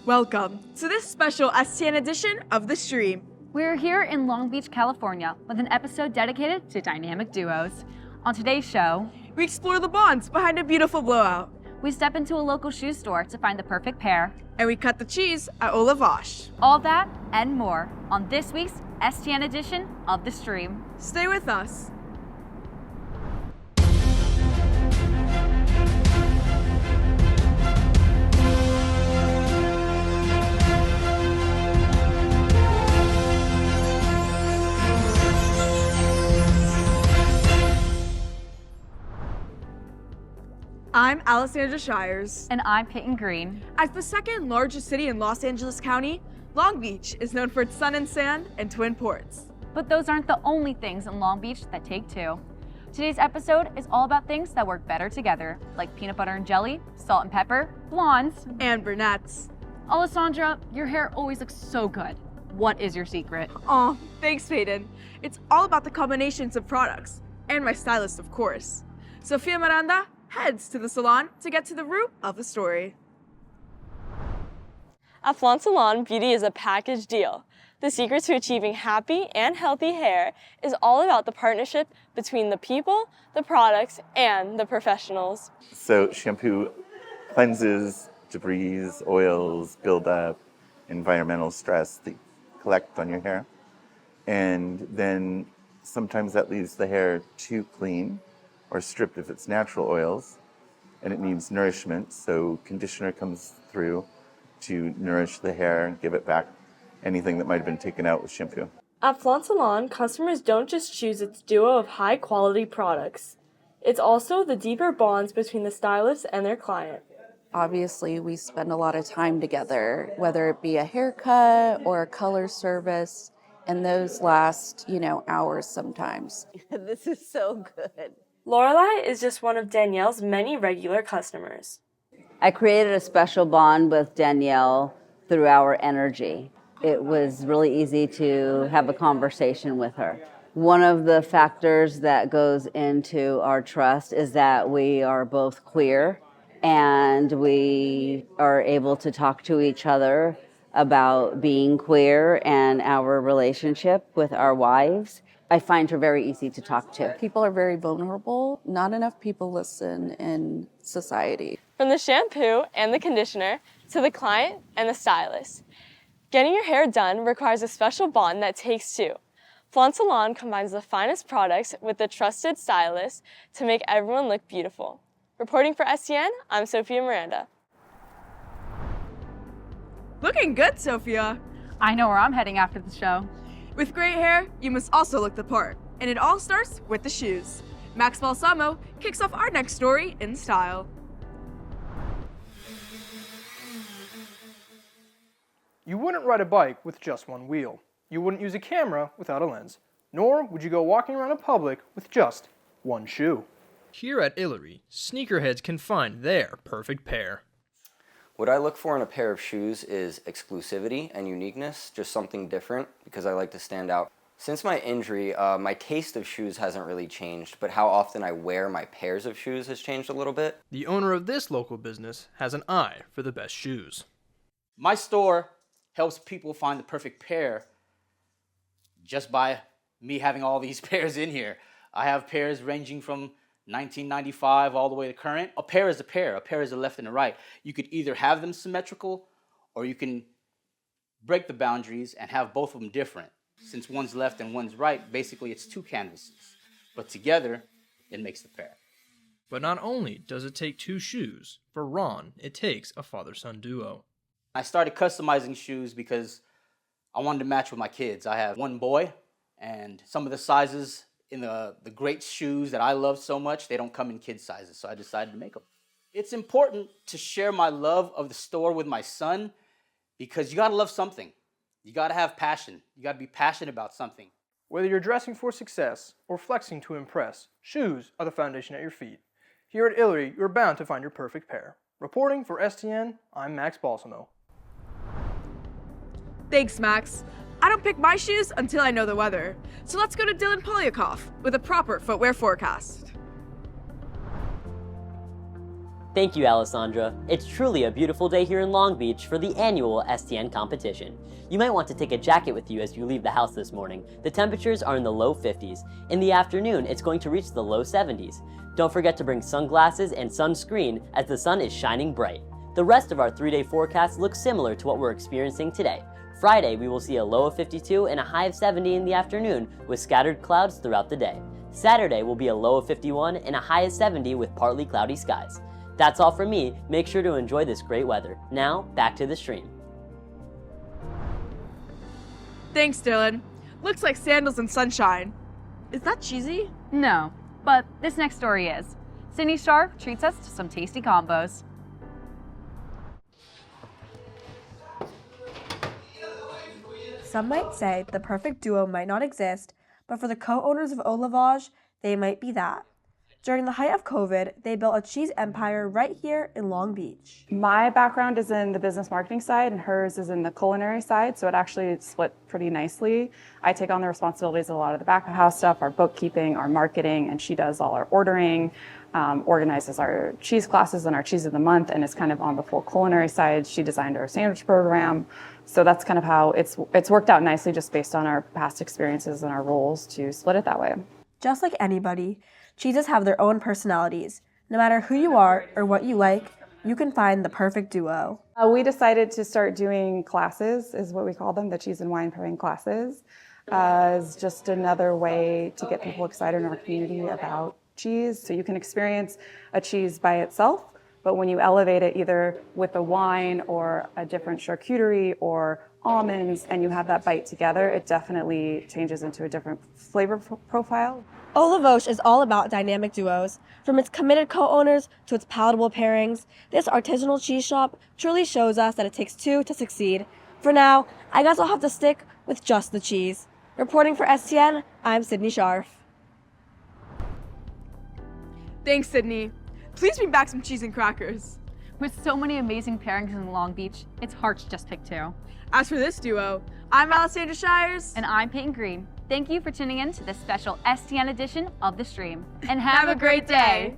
Welcome to this special STN edition of The Stream. We're here in Long Beach, California, with an episode dedicated to dynamic duos. On today's show, We explore the bonds behind a beautiful blowout. we step into a local shoe store to find the perfect pair. And we cut the cheese at Olavash. All that and more on this week's STN edition of The Stream. Stay with us. I'm Alessandra Shires. And I'm Peyton Green. As the second largest city in Los Angeles County, Long Beach is known for its sun and sand and twin ports. But those aren't the only things in Long Beach that take two. Today's episode is all about things that work better together, like peanut butter and jelly, salt and pepper, blondes, And brunettes. Alessandra, your hair always looks so good. What is your secret? Aw, thanks, Peyton. It's all about the combinations of products, and my stylist, of course. Sofia Miranda heads to the salon to get to the root of the story. At Flaunt Salon, beauty is a package deal. The secret to achieving happy and healthy hair is all about the partnership between the people, the products, and the professionals. So shampoo cleanses debris, oils, buildup, environmental stress that collect on your hair. And then sometimes that leaves the hair too clean or stripped if it's natural oils, and it needs nourishment. So conditioner comes through to nourish the hair and give it back anything that might have been taken out with shampoo. At Flaunt Salon, customers don't just choose its duo of high-quality products. It's also the deeper bonds between the stylist and their client. Obviously, we spend a lot of time together, whether it be a haircut or a color service, and those last, hours sometimes. This is so good. Lorelai is just one of Danielle's many regular customers. I created a special bond with Danielle through our energy. It was really easy to have a conversation with her. One of the factors that goes into our trust is that we are both queer and we are able to talk to each other about being queer and our relationship with our wives. I find her very easy to talk to. People are very vulnerable. Not enough people listen in society. From the shampoo and the conditioner to the client and the stylist, getting your hair done requires a special bond that takes two. Flaunt Salon combines the finest products with the trusted stylist to make everyone look beautiful. Reporting for STN, I'm Sofia Miranda. Looking good, Sophia. I know where I'm heading after the show. With great hair, you must also look the part. And it all starts with the shoes. Max Balsamo kicks off our next story in style. You wouldn't ride a bike with just one wheel. You wouldn't use a camera without a lens. Nor would you go walking around in public with just one shoe. Here at Illyri, sneakerheads can find their perfect pair. What I look for in a pair of shoes is exclusivity and uniqueness, just something different, because I like to stand out. Since my injury, my taste of shoes hasn't really changed, but how often I wear my pairs of shoes has changed a little bit. The owner of this local business has an eye for the best shoes. My store helps people find the perfect pair just by me having all these pairs in here. I have pairs ranging from 1995 all the way to current. A pair is a pair. A pair is a left and a right. You could either have them symmetrical or you can break the boundaries and have both of them different. Since one's left and one's right, basically it's two canvases. But together, it makes the pair. But not only does it take two shoes, for Ron, it takes a father-son duo. I started customizing shoes because I wanted to match with my kids. I have one boy, and some of the sizes in the great shoes that I love so much, they don't come in kid sizes, so I decided to make them. It's important to share my love of the store with my son because you gotta love something. You gotta have passion. You gotta be passionate about something. Whether you're dressing for success or flexing to impress, shoes are the foundation at your feet. Here at Illyri, you're bound to find your perfect pair. Reporting for STN, I'm Max Balsamo. Thanks, Max. I don't pick my shoes until I know the weather. So let's go to Dylan Polyakov with a proper footwear forecast. Thank you, Alessandra. It's truly a beautiful day here in Long Beach for the annual STN competition. You might want to take a jacket with you as you leave the house this morning. The temperatures are in the low 50s. In the afternoon, it's going to reach the low 70s. Don't forget to bring sunglasses and sunscreen as the sun is shining bright. The rest of our 3-day forecast looks similar to what we're experiencing today. Friday, we will see a low of 52 and a high of 70 in the afternoon with scattered clouds throughout the day. Saturday will be a low of 51 and a high of 70 with partly cloudy skies. That's all from me. Make sure to enjoy this great weather. Now, back to the stream. Thanks, Dylan. Looks like sandals and sunshine. Is that cheesy? No, but this next story is. Sydney Sharp treats us to some tasty combos. Some might say the perfect duo might not exist, but for the co-owners of Au Lavage, they might be that. During the height of COVID, they built a cheese empire right here in Long Beach. My background is in the business marketing side and hers is in the culinary side, so it actually split pretty nicely. I take on the responsibilities of a lot of the back of house stuff, our bookkeeping, our marketing, and she does all our ordering, organizes our cheese classes and our cheese of the month, and is kind of on the full culinary side. She designed our sandwich program. So that's kind of how it's worked out nicely just based on our past experiences and our roles to split it that way. Just like anybody, cheeses have their own personalities. No matter who you are or what you like, you can find the perfect duo. We decided to start doing classes, is what we call them, the cheese and wine pairing classes, as just another way to get people excited in our community about cheese. So you can experience a cheese by itself, but when you elevate it either with a wine or a different charcuterie or almonds and you have that bite together, it definitely changes into a different flavor profile. Au Lavage is all about dynamic duos. From its committed co-owners to its palatable pairings, this artisanal cheese shop truly shows us that it takes two to succeed. For now, I guess I'll have to stick with just the cheese. Reporting for STN, I'm Sydney Scharf. Thanks, Sydney. Please bring back some cheese and crackers. With so many amazing pairings in Long Beach, it's hard to just pick two. As for this duo, I'm Alessandra Shires. And I'm Peyton Green. Thank you for tuning in to this special STN edition of The Stream. And Have a great day.